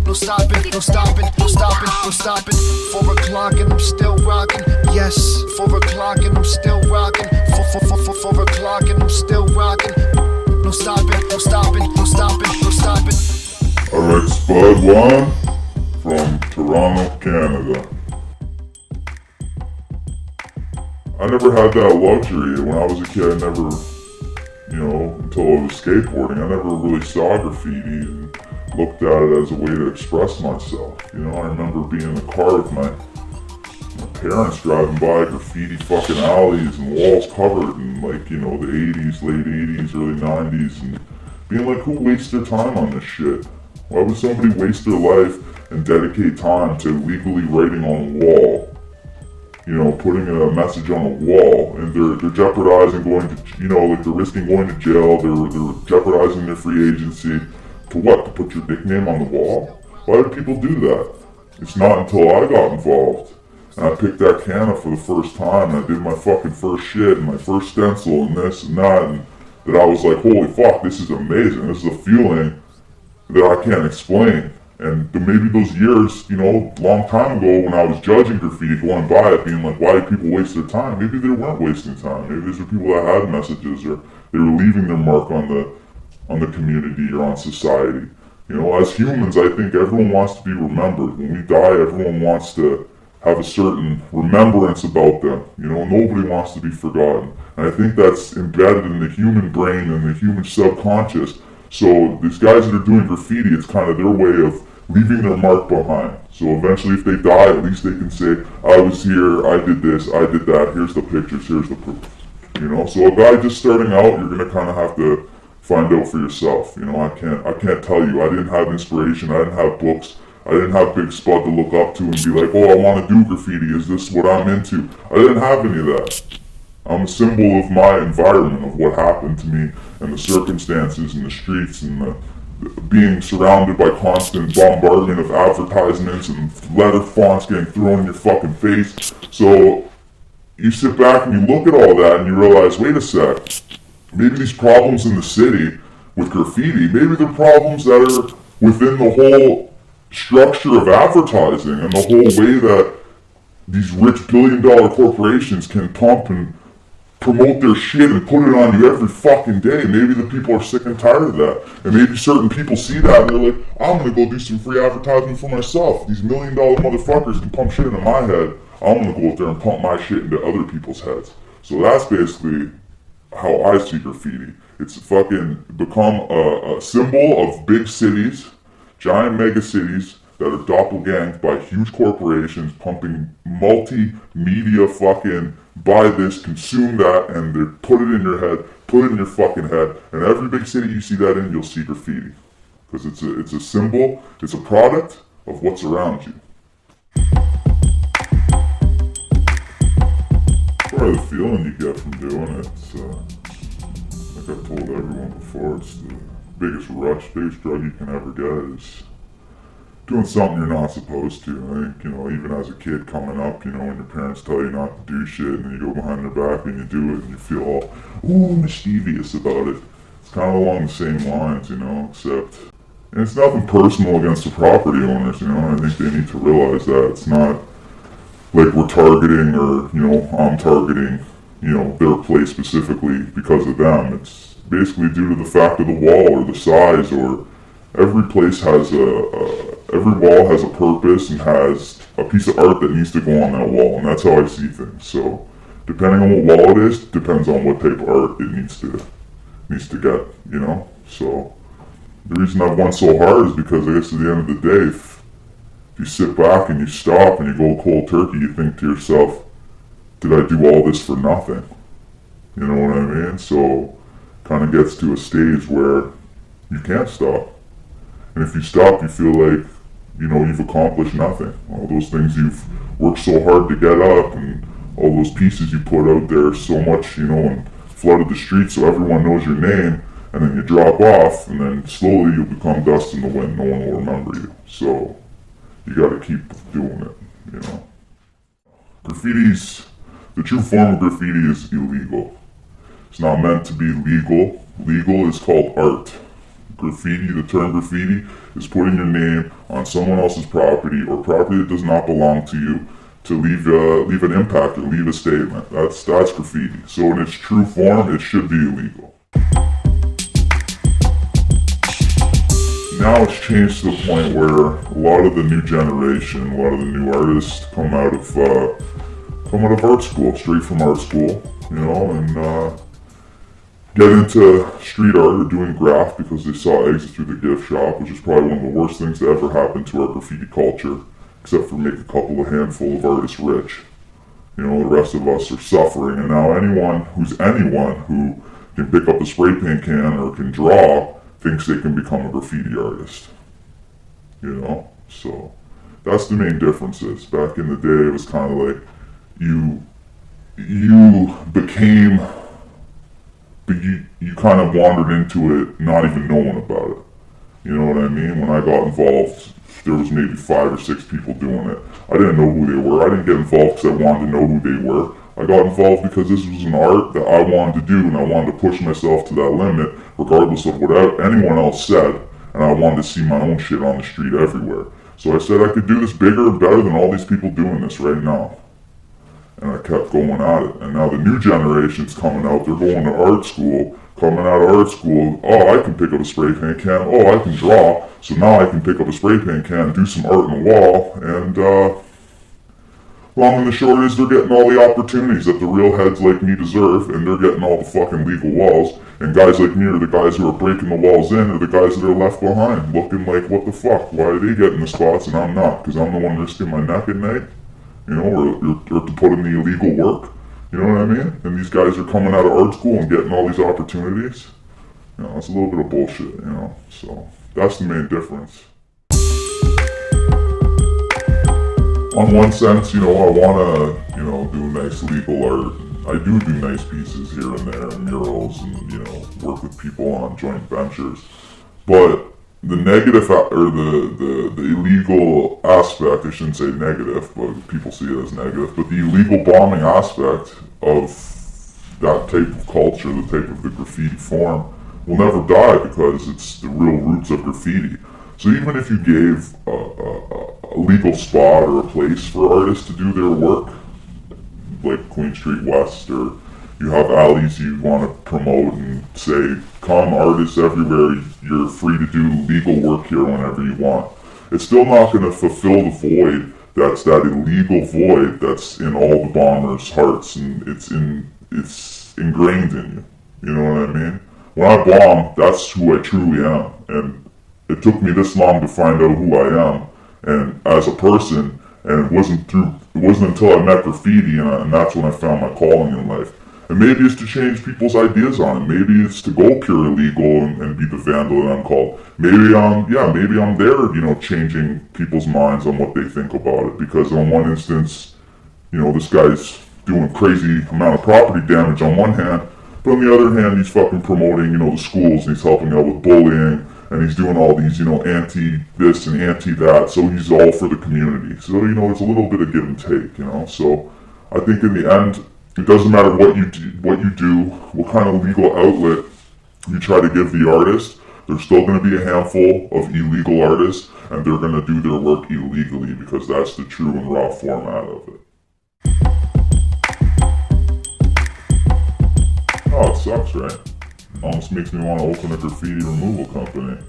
no stopping, no stopping, no stopping, no stopping. 4 o'clock and I'm still rocking. Yes, 4 o'clock and I'm still rocking. 4 o'clock and I'm still rocking. No stopping, no stopping, no stopping, no stopping. Alright, Spud1 from Toronto, Canada. I never had that luxury. When I was a kid, I never, until I was skateboarding, I never really saw graffiti and looked at it as a way to express myself. I remember being in the car with my parents driving by graffiti fucking alleys and walls covered in the 80s, late 80s, early 90s, and being like, who wastes their time on this shit? Why would somebody waste their life and dedicate time to legally writing on a wall? Putting a message on a wall, and they're jeopardizing going to, they're risking going to jail, they're jeopardizing their free agency. To what? To put your nickname on the wall? Why do people do that? It's not until I got involved, and I picked that canna for the first time, and I did my fucking first shit, and my first stencil, and this and that, and that I was like, holy fuck, this is amazing. This is a feeling that I can't explain. And maybe those years, long time ago when I was judging graffiti, going by it, being like, why do people waste their time? Maybe they weren't wasting time. Maybe these were people that had messages, or they were leaving their mark on the community or on society. As humans, I think everyone wants to be remembered. When we die, everyone wants to have a certain remembrance about them. Nobody wants to be forgotten. And I think that's embedded in the human brain and the human subconscious. So these guys that are doing graffiti, it's kind of their way of leaving their mark behind. So eventually if they die, at least they can say, I was here, I did this, I did that, here's the pictures, here's the proof. So a guy just starting out, you're gonna kind of have to find out for yourself. I can't tell you. I didn't have inspiration, I didn't have books, I didn't have Big Spud to look up to and be like, oh, I want to do graffiti, is this what I'm into? I didn't have any of that. I'm a symbol of my environment, of what happened to me, and the circumstances, and the streets, and the being surrounded by constant bombardment of advertisements and letter fonts getting thrown in your fucking face. So you sit back and you look at all that and you realize, wait a sec, maybe these problems in the city with graffiti, maybe they're problems that are within the whole structure of advertising and the whole way that these rich billion-dollar corporations can pump and promote their shit and put it on you every fucking day. Maybe the people are sick and tired of that. And maybe certain people see that and they're like, I'm gonna go do some free advertising for myself. These million-dollar motherfuckers can pump shit into my head. I'm gonna go out there and pump my shit into other people's heads. So that's basically how I see graffiti. It's fucking become a symbol of big cities, giant mega cities that are doppelganged by huge corporations pumping multimedia fucking buy this, consume that, and they put it in your head, put it in your fucking head, and every big city you see that in, you'll see graffiti. Because it's a symbol, it's a product of what's around you. Part of the feeling you get from doing it, like I've told everyone before, it's the biggest rush, biggest drug you can ever get is doing something you're not supposed to. I think, even as a kid coming up, when your parents tell you not to do shit and then you go behind their back and you do it and you feel all, mischievous about it. It's kind of along the same lines, except, and it's nothing personal against the property owners, I think they need to realize that it's not like we're targeting or, I'm targeting, their place specifically because of them. It's basically due to the fact of the wall or the size, or every place has every wall has a purpose and has a piece of art that needs to go on that wall, and that's how I see things. So depending on what wall it is, depends on what type of art it needs to get, So the reason I've won so hard is because I guess at the end of the day, if you sit back and you stop and you go cold turkey, you think to yourself, did I do all this for nothing? You know what I mean? So kind of gets to a stage where you can't stop. And if you stop, you feel like, you've accomplished nothing. All those things you've worked so hard to get up and all those pieces you put out there so much, and flooded the streets so everyone knows your name, and then you drop off, and then slowly you'll become dust in the wind. No one will remember you. So you gotta keep doing it, Graffiti's, the true form of graffiti is illegal. It's not meant to be legal. Legal is called art. graffiti, the term graffiti, is putting your name on someone else's property or property that does not belong to you to leave an impact or leave a statement. That's graffiti. So in its true form, it should be illegal. Now it's changed to the point where a lot of the new generation, a lot of the new artists come out of art school, straight from art school, and get into street art or doing graph because they saw exit through the gift shop, which is probably one of the worst things to ever happen to our graffiti culture, except for make a handful of artists rich. The rest of us are suffering, and now anyone who can pick up a spray paint can or can draw thinks they can become a graffiti artist. So that's the main differences. Back in the day, it was kind of like you became, but you kind of wandered into it not even knowing about it. You know what I mean? When I got involved, there was maybe 5 or 6 people doing it. I didn't know who they were. I didn't get involved because I wanted to know who they were. I got involved because this was an art that I wanted to do, and I wanted to push myself to that limit, regardless of what anyone else said, and I wanted to see my own shit on the street everywhere. So I said I could do this bigger and better than all these people doing this right now. And I kept going at it. And now the new generation's coming out, they're going to art school, coming out of art school, oh, I can pick up a spray paint can, oh, I can draw, so now I can pick up a spray paint can, do some art on the wall, and long and the short is they're getting all the opportunities that the real heads like me deserve, and they're getting all the fucking legal walls, and guys like me are the guys who are breaking the walls in, are the guys that are left behind, looking like, what the fuck, why are they getting the spots and I'm not, because I'm the one risking my neck at night, or to put in the illegal work, you know what I mean? And these guys are coming out of art school and getting all these opportunities. It's a little bit of bullshit, so that's the main difference. On one sense, I want to, do nice legal art. I do nice pieces here and there, murals, and, work with people on joint ventures. But the negative, or the illegal aspect, I shouldn't say negative, but people see it as negative, but the illegal bombing aspect of that type of culture, the type of the graffiti form, will never die because it's the real roots of graffiti. So even if you gave a legal spot or a place for artists to do their work, like Queen Street West, or you have alleys you want to promote and say, come artists everywhere, you're free to do legal work here whenever you want. It's still not going to fulfill the void that's that illegal void that's in all the bombers' hearts, and it's ingrained in you. You know what I mean? When I bomb, that's who I truly am, and it took me this long to find out who I am, and as a person, and it wasn't until I met graffiti, and that's when I found my calling in life. And maybe it's to change people's ideas on it. Maybe it's to go pure illegal and be the vandal that I'm called. Maybe I'm there, changing people's minds on what they think about it. Because on one instance, this guy's doing crazy amount of property damage on one hand, but on the other hand, he's fucking promoting, the schools, and he's helping out with bullying, and he's doing all these, anti this and anti that, so he's all for the community. So, it's a little bit of give and take, So I think in the end, it doesn't matter what you do, what kind of legal outlet you try to give the artist, there's still going to be a handful of illegal artists, and they're going to do their work illegally, because that's the true and raw format of it. Oh, it sucks, right? Almost makes me want to open a graffiti removal company.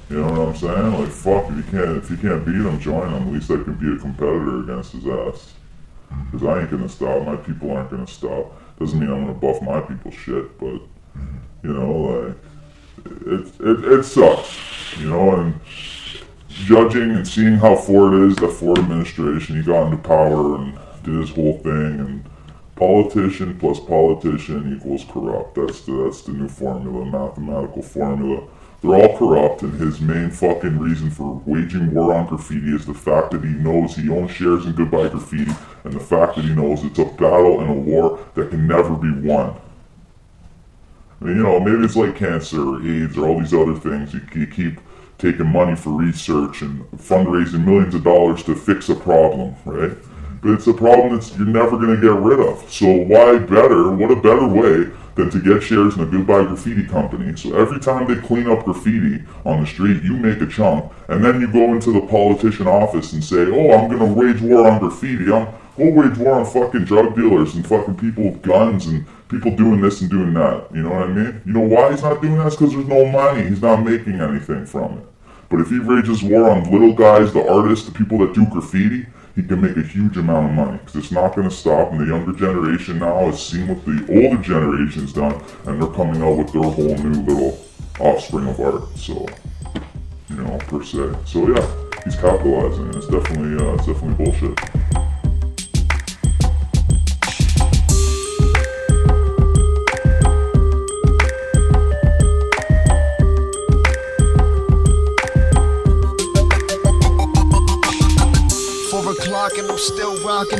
You know what I'm saying? Like, fuck, if you can't beat him, join him. At least I can be a competitor against his ass. Because I ain't gonna stop, my people aren't gonna stop. Doesn't mean I'm gonna buff my people's shit, but, it sucks, and judging and seeing how Ford is, the Ford administration, he got into power and did his whole thing, and politician plus politician equals corrupt. That's the new formula, mathematical formula. They're all corrupt, and his main fucking reason for waging war on graffiti is the fact that he knows he owns shares in Goodbye Graffiti, and the fact that he knows it's a battle and a war that can never be won. I mean, maybe it's like cancer or AIDS or all these other things. You keep taking money for research and fundraising millions of dollars to fix a problem, right? But it's a problem that you're never going to get rid of. So what a better way than to get shares in a Goodbye Graffiti company. So every time they clean up graffiti on the street, you make a chunk, and then you go into the politician office and say, oh, I'm gonna wage war on graffiti. Go wage war on fucking drug dealers and fucking people with guns and people doing this and doing that. You know what I mean? You know why he's not doing that? It's because there's no money. He's not making anything from it. But if he wages war on little guys, the artists, the people that do graffiti, he can make a huge amount of money, because it's not going to stop, and the younger generation now has seen what the older generation's done, and they're coming out with their whole new little offspring of art, so, you know, per se. So yeah, he's capitalizing, and it's definitely bullshit. And I'm still rocking.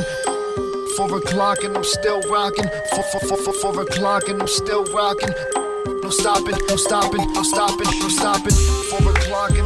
4 o'clock and I'm still rocking. 4 o'clock and I'm still rocking. No stopping, no stopping, no stopping, no stopping. 4 o'clock and